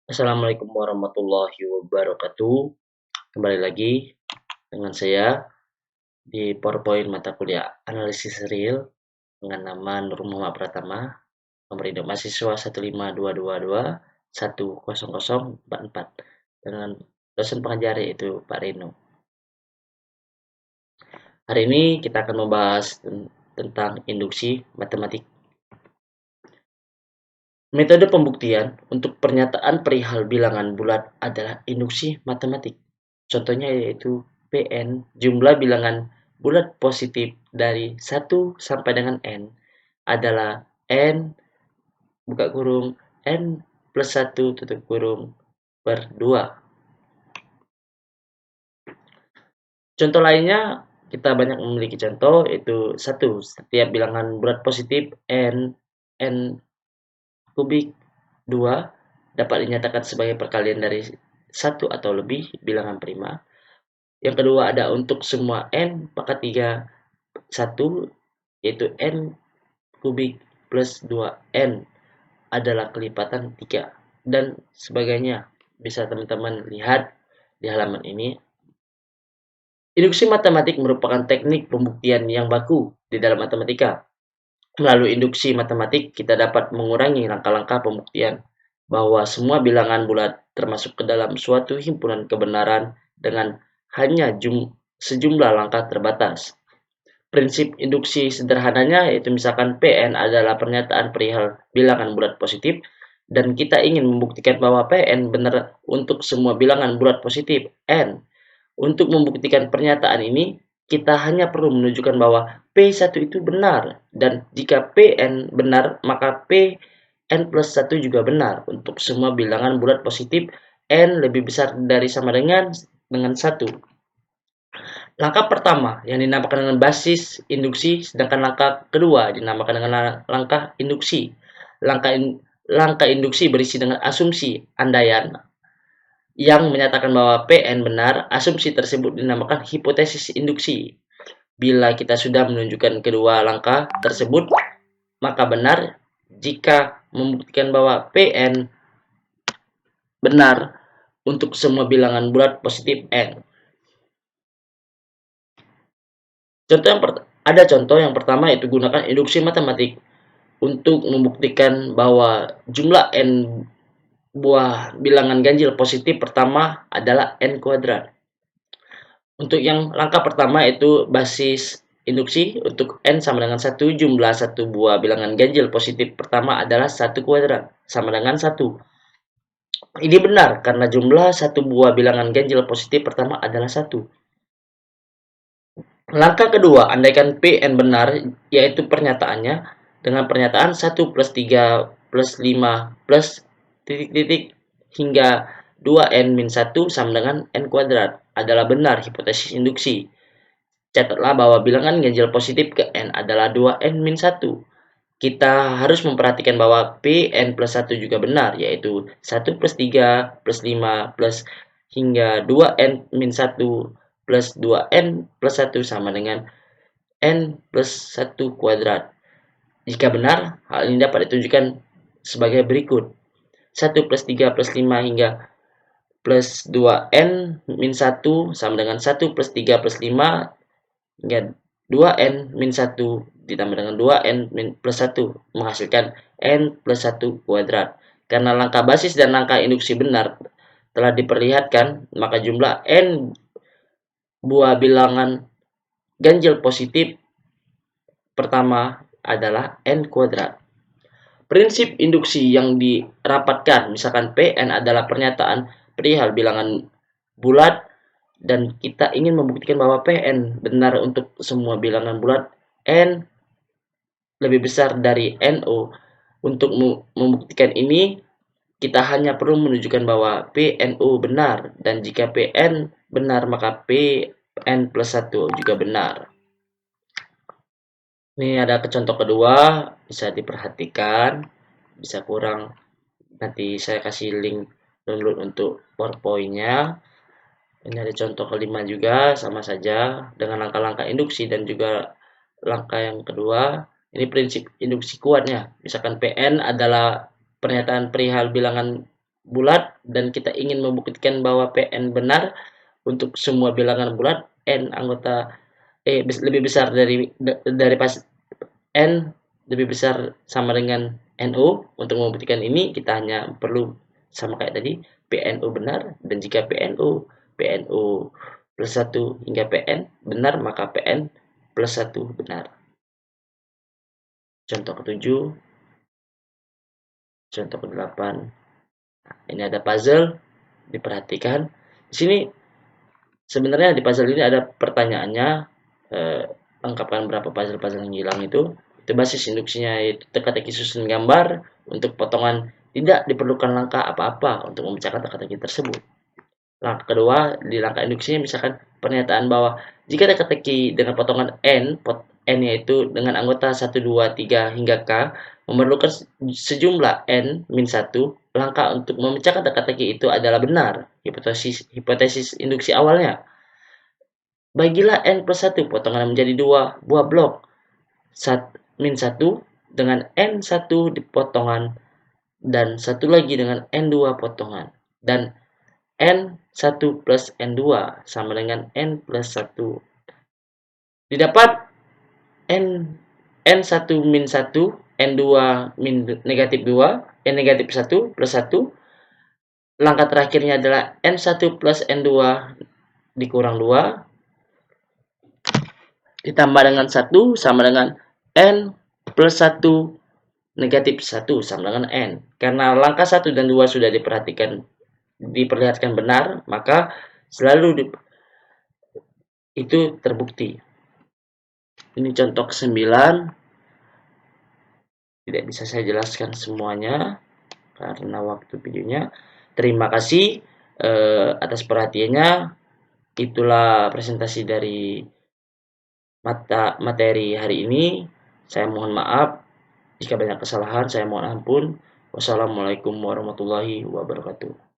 Assalamualaikum warahmatullahi wabarakatuh. Kembali lagi dengan saya di PowerPoint mata kuliah analisis real dengan nama Nur Muhammad Pratama, nomor induk mahasiswa 15222 10044 dengan dosen pengajar yaitu Pak Reno. Hari ini kita akan membahas tentang induksi matematik. Metode pembuktian untuk pernyataan perihal bilangan bulat adalah induksi matematik. Contohnya yaitu Pn, jumlah bilangan bulat positif dari 1 sampai dengan n adalah n buka kurung n plus 1 tutup kurung per 2. Contoh lainnya kita banyak memiliki contoh yaitu 1. Setiap bilangan bulat positif n kubik 2 dapat dinyatakan sebagai perkalian dari 1 atau lebih bilangan prima. Yang kedua ada untuk semua n pangkat 3 1 yaitu n kubik plus 2n adalah kelipatan 3 dan sebagainya. Bisa teman-teman lihat di halaman ini. Induksi matematik merupakan teknik pembuktian yang baku di dalam matematika. Melalui induksi matematik, kita dapat mengurangi langkah-langkah pembuktian bahwa semua bilangan bulat termasuk ke dalam suatu himpunan kebenaran dengan hanya sejumlah langkah terbatas. Prinsip induksi sederhananya yaitu misalkan Pn adalah pernyataan perihal bilangan bulat positif dan kita ingin membuktikan bahwa Pn benar untuk semua bilangan bulat positif n. Untuk membuktikan pernyataan ini, kita hanya perlu menunjukkan bahwa P1 itu benar, dan jika Pn benar, maka Pn plus 1 juga benar untuk semua bilangan bulat positif n lebih besar dari sama dengan 1. Langkah pertama yang dinamakan dengan basis induksi, sedangkan langkah kedua dinamakan dengan langkah induksi. Langkah induksi berisi dengan asumsi andaian yang menyatakan bahwa Pn benar. Asumsi tersebut dinamakan hipotesis induksi. Bila kita sudah menunjukkan kedua langkah tersebut, maka benar jika membuktikan bahwa Pn benar untuk semua bilangan bulat positif n. Ada contoh yang pertama yaitu gunakan induksi matematik untuk membuktikan bahwa jumlah n buah bilangan ganjil positif pertama adalah n kuadrat. Untuk yang langkah pertama yaitu basis induksi untuk n sama dengan 1, jumlah satu buah bilangan ganjil positif pertama adalah 1 kuadrat sama dengan 1. Ini benar karena jumlah satu buah bilangan ganjil positif pertama adalah 1. Langkah kedua, andaikan Pn benar, yaitu pernyataannya dengan pernyataan 1 plus 3 plus 5 plus titik-titik hingga 2n min 1 sama dengan n kuadrat adalah benar hipotesis induksi. Catatlah bahwa bilangan ganjil positif ke n adalah 2n min 1. Kita harus memperhatikan bahwa Pn plus 1 juga benar, yaitu 1 plus 3 plus 5 plus hingga 2n min 1 plus 2n plus 1 sama dengan n plus 1 kuadrat. Jika benar, hal ini dapat ditunjukkan sebagai berikut. 1 plus 3 plus 5 hingga plus 2n min 1 sama dengan 1 plus 3 plus 5 hingga 2n min 1 ditambah dengan 2n min plus 1 menghasilkan n plus 1 kuadrat. Karena langkah basis dan langkah induksi benar telah diperlihatkan, maka jumlah n buah bilangan ganjil positif pertama adalah n kuadrat. Prinsip induksi yang dirapatkan, misalkan Pn adalah pernyataan perihal bilangan bulat dan kita ingin membuktikan bahwa Pn benar untuk semua bilangan bulat n lebih besar dari NO. Untuk membuktikan ini, kita hanya perlu menunjukkan bahwa PNO benar, dan jika Pn benar maka Pn plus 1 juga benar. Ini ada contoh kedua, bisa diperhatikan, bisa kurang, nanti saya kasih link download untuk PowerPoint-nya. Ini ada contoh kelima juga, sama saja dengan langkah-langkah induksi dan juga langkah yang kedua. Ini prinsip induksi kuatnya. Misalkan Pn adalah pernyataan perihal bilangan bulat dan kita ingin membuktikan bahwa Pn benar untuk semua bilangan bulat, n anggota lebih besar dari pas n lebih besar sama dengan NU. Untuk membuktikan ini kita hanya perlu sama kayak tadi, PNU benar, dan jika PNU plus 1 hingga PN benar, maka PN plus 1 benar. Contoh ke-7, contoh ke-8. Nah, ini ada puzzle, diperhatikan. Di sini sebenarnya di puzzle ini ada pertanyaannya, lengkapkan berapa puzzle-puzzle yang hilang itu. Itu basis induksinya yaitu teka-teki susun gambar. Untuk potongan tidak diperlukan langkah apa-apa untuk memecahkan teka-teki tersebut. Langkah kedua, di langkah induksinya misalkan pernyataan bahwa jika teka-teki dengan potongan n yaitu dengan anggota 1, 2, 3 hingga k memerlukan sejumlah n min 1, langkah untuk memecahkan teka-teki itu adalah benar. Hipotesis induksi awalnya. Bagilah n plus 1 potongan menjadi 2 buah blok min 1 dengan n1 di potongan dan satu lagi dengan n2 potongan. Dan n1 plus n2 sama dengan n plus 1. Didapat n1 min 1, n2 min negatif 2, n negatif 1 plus 1. Langkah terakhirnya adalah n1 plus n2 dikurang 2 ditambah dengan 1 sama dengan n plus 1 negatif 1 sama dengan n. Karena langkah 1 dan 2 sudah diperlihatkan benar, maka selalu itu terbukti. Ini contoh ke-9. Tidak bisa saya jelaskan semuanya karena waktu videonya. Terima kasih atas perhatiannya. Itulah presentasi dari materi hari ini. Saya mohon maaf jika banyak kesalahan, saya mohon ampun. Wassalamualaikum warahmatullahi wabarakatuh.